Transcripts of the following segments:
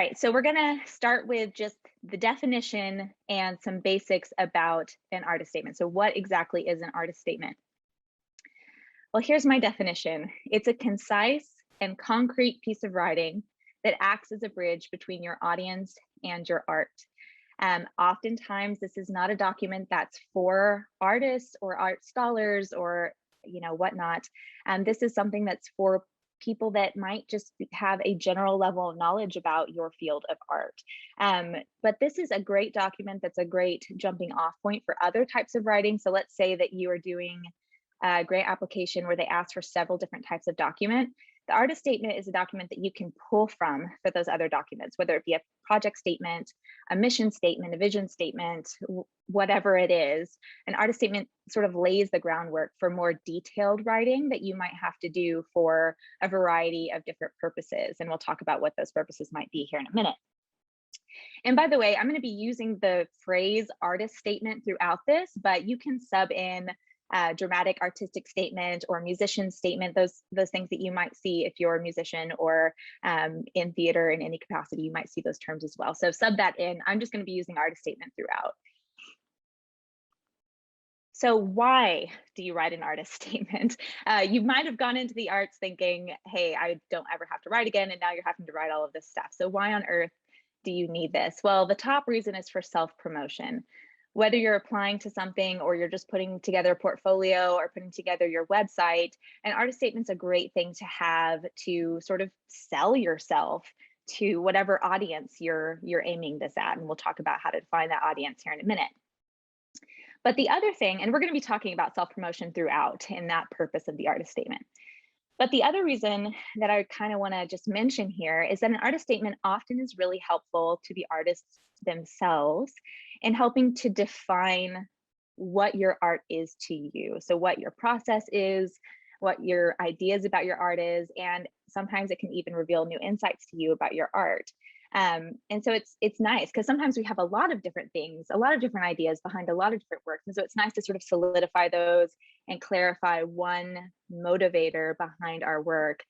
right, so we're gonna start with just the definition and some basics about an artist statement. So what exactly is an artist statement? Well, here's my definition. It's a concise and concrete piece of writing that acts as a bridge between your audience and your art. Oftentimes, this is not a document that's for artists or art scholars or whatnot. This is something that's for people that might just have a general level of knowledge about your field of art. But this is a great document that's a great jumping off point for other types of writing. So let's say that you are doing a grant application where they ask for several different types of document. The artist statement is a document that you can pull from for those other documents, whether it be a project statement, a mission statement, a vision statement, whatever it is. An artist statement sort of lays the groundwork for more detailed writing that you might have to do for a variety of different purposes. And we'll talk about what those purposes might be here in a minute. And by the way, I'm going to be using the phrase artist statement throughout this, but you can sub in dramatic artistic statement or musician statement, those things that you might see if you're a musician or in theater in any capacity, you might see those terms as well. So sub that in. I'm just going to be using artist statement throughout. So why do you write an artist statement? You might have gone into the arts thinking, hey, I don't ever have to write again, and now you're having to write all of this stuff. So why on earth do you need this? Well, the top reason is for self-promotion. Whether you're applying to something or you're just putting together a portfolio or putting together your website, an artist statement's a great thing to have to sort of sell yourself to whatever audience you're aiming this at. And we'll talk about how to define that audience here in a minute. But the other thing, and we're going to be talking about self-promotion throughout in that purpose of the artist statement. But the other reason that I kind of want to just mention here is that an artist statement often is really helpful to the artists themselves in helping to define what your art is to you. So what your process is, what your ideas about your art is, and sometimes it can even reveal new insights to you about your art. And so it's nice because sometimes we have a lot of different things, a lot of different ideas behind a lot of different works. And so it's nice to sort of solidify those and clarify one motivator behind our work.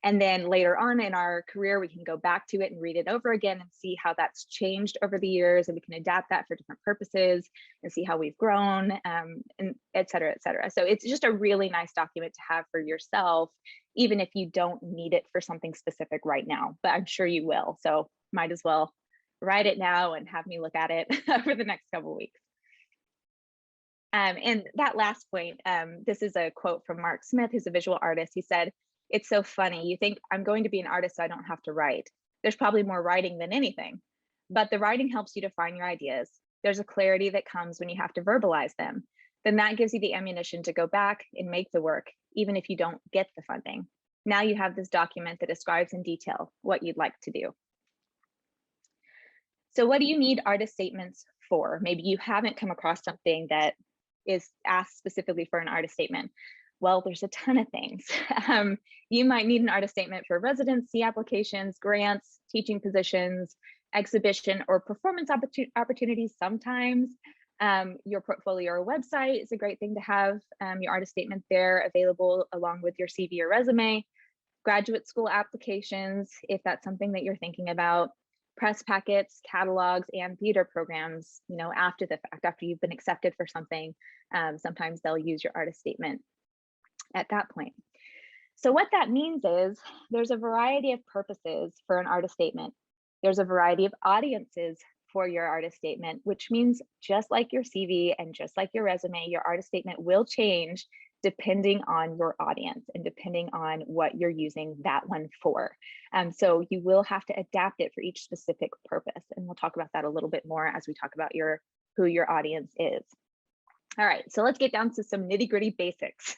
And then later on in our career, we can go back to it and read it over again and see how that's changed over the years. And we can adapt that for different purposes and see how we've grown, and et cetera, et cetera. So it's just a really nice document to have for yourself, even if you don't need it for something specific right now, but I'm sure you will. So might as well write it now and have me look at it over the next couple of weeks. And that last point, this is a quote from Mark Smith, who's a visual artist. He said, "It's so funny. You think I'm going to be an artist, so I don't have to write. There's probably more writing than anything, but the writing helps you define your ideas. There's a clarity that comes when you have to verbalize them. Then that gives you the ammunition to go back and make the work, even if you don't get the funding. Now you have this document that describes in detail what you'd like to do." So what do you need artist statements for? Maybe you haven't come across something that is asked specifically for an artist statement. Well, there's a ton of things. You might need an artist statement for residency applications, grants, teaching positions, exhibition or performance opportunities sometimes. Your portfolio or website is a great thing to have your artist statement there available along with your CV or resume. Graduate school applications, if that's something that you're thinking about. Press packets, catalogs, and theater programs, after the fact, after you've been accepted for something, sometimes they'll use your artist statement at that point. So what that means is there's a variety of purposes for an artist statement. There's a variety of audiences for your artist statement, which means just like your CV and just like your resume, your artist statement will change depending on your audience and depending on what you're using that one for. So you will have to adapt it for each specific purpose. And we'll talk about that a little bit more as we talk about who your audience is. All right, so let's get down to some nitty-gritty basics.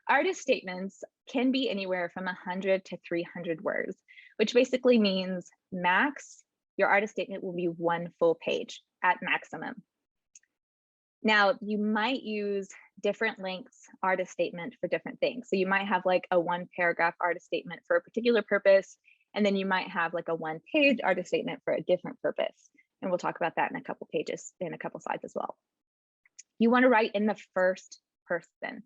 Artist statements can be anywhere from 100 to 300 words, which basically means max, your artist statement will be one full page at maximum. Now, you might use different lengths artist statement for different things. So you might have like a 1-paragraph artist statement for a particular purpose, and then you might have like a 1-page artist statement for a different purpose. And we'll talk about that in a couple pages, in a couple slides as well. You want to write in the first person.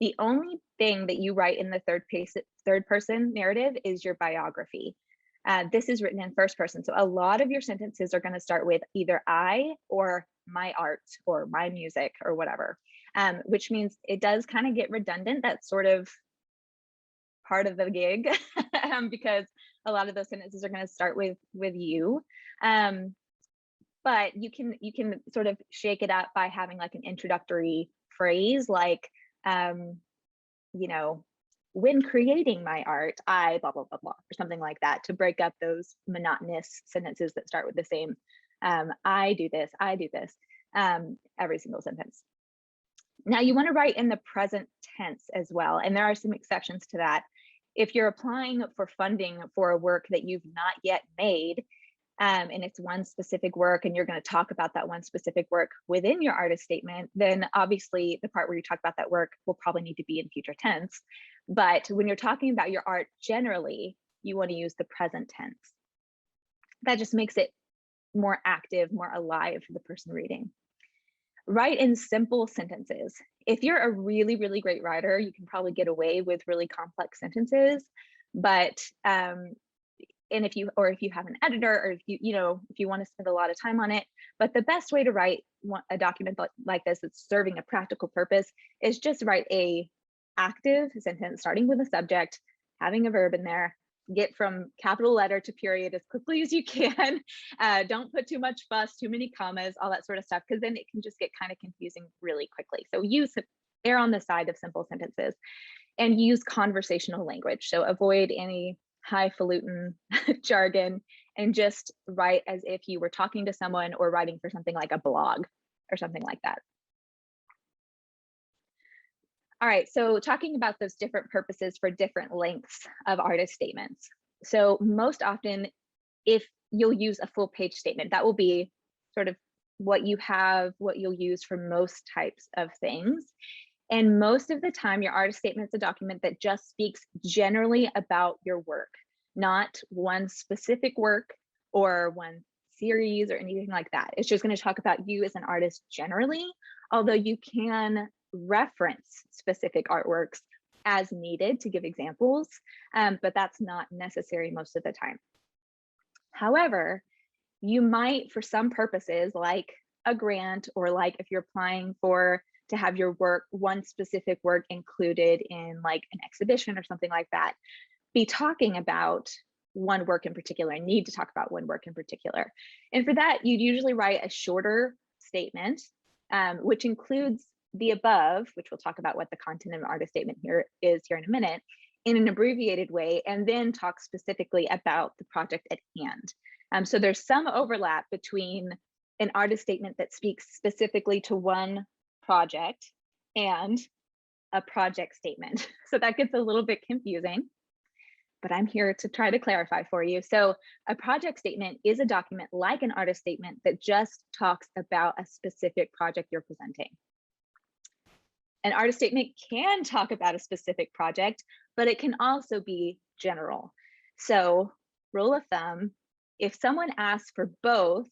The only thing that you write in the third person narrative is your biography. This is written in first person. So a lot of your sentences are going to start with either I or my art or my music or whatever, which means it does kind of get redundant. That's sort of part of the gig because a lot of those sentences are going to start with you. But you can sort of shake it up by having like an introductory phrase like, you know, when creating my art, I blah, blah, blah, blah, or something like that to break up those monotonous sentences that start with the same, I do this, every single sentence. Now you want to write in the present tense as well. And there are some exceptions to that. If you're applying for funding for a work that you've not yet made, and it's one specific work and you're going to talk about that one specific work within your artist statement, then obviously the part where you talk about that work will probably need to be in future tense. But when you're talking about your art generally, you want to use the present tense. That just makes it more active, more alive for the person reading. Write in simple sentences. If you're a really, really great writer, you can probably get away with really complex sentences, but and if you have an editor, or if you want to spend a lot of time on it, but the best way to write a document like this that's serving a practical purpose is just write a active sentence starting with a subject, having a verb in there, get from capital letter to period as quickly as you can. Don't put too much fuss, too many commas, all that sort of stuff, because then it can just get kind of confusing really quickly. So err on the side of simple sentences and use conversational language. So avoid any highfalutin jargon and just write as if you were talking to someone or writing for something like a blog or something like that. All right, so talking about those different purposes for different lengths of artist statements. So most often, if you'll use a full page statement, that will be sort of what you'll use for most types of things. And most of the time, your artist statement is a document that just speaks generally about your work, not one specific work or one series or anything like that. It's just going to talk about you as an artist generally, although you can reference specific artworks as needed to give examples, but that's not necessary most of the time. However, you might, for some purposes, like a grant or like if you're applying to have your work, one specific work included in like an exhibition or something like that, be talking about one work in particular, need to talk about one work in particular. And for that, you'd usually write a shorter statement, which includes the above, which we'll talk about what the content of an artist statement here is here in a minute, in an abbreviated way, and then talk specifically about the project at hand. So there's some overlap between an artist statement that speaks specifically to one project and a project statement. So that gets a little bit confusing, but I'm here to try to clarify for you. So a project statement is a document like an artist statement that just talks about a specific project you're presenting. An artist statement can talk about a specific project, but it can also be general. So rule of thumb, if someone asks for both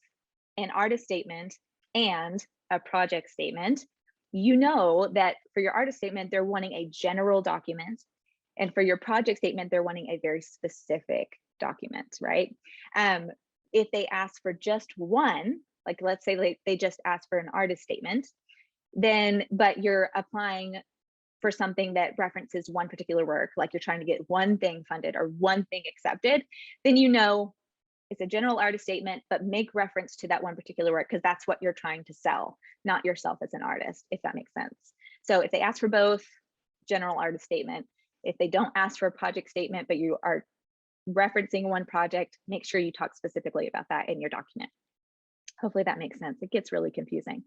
an artist statement and a project statement, you know that for your artist statement, they're wanting a general document. And for your project statement, they're wanting a very specific document, right? If they ask for just one, like let's say they just ask for an artist statement, then, but you're applying for something that references one particular work, like you're trying to get one thing funded or one thing accepted, then you know it's a general artist statement, but make reference to that one particular work because that's what you're trying to sell, not yourself as an artist, if that makes sense. So if they ask for both, general artist statement. If they don't ask for a project statement, but you are referencing one project, make sure you talk specifically about that in your document. Hopefully that makes sense. It gets really confusing.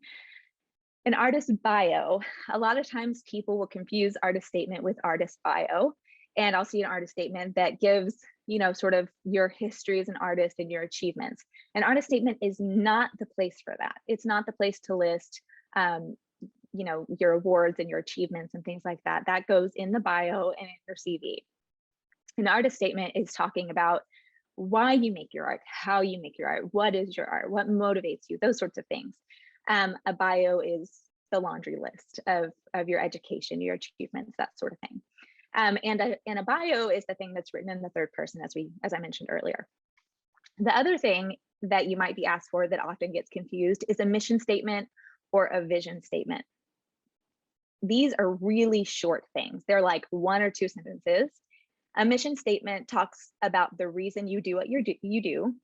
An artist bio, a lot of times people will confuse artist statement with artist bio. And I'll see an artist statement that gives, sort of your history as an artist and your achievements. An artist statement is not the place for that. It's not the place to list, your awards and your achievements and things like that. That goes in the bio and in your CV. An artist statement is talking about why you make your art, how you make your art, what is your art, what motivates you, those sorts of things. A bio is the laundry list of your education, your achievements, that sort of thing. And a bio is the thing that's written in the third person, as I mentioned earlier. The other thing that you might be asked for that often gets confused is a mission statement or a vision statement. These are really short things. They're like 1 or 2 sentences. A mission statement talks about the reason you do what you do.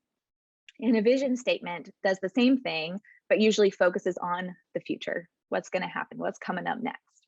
And a vision statement does the same thing, but usually focuses on the future, what's going to happen, what's coming up next.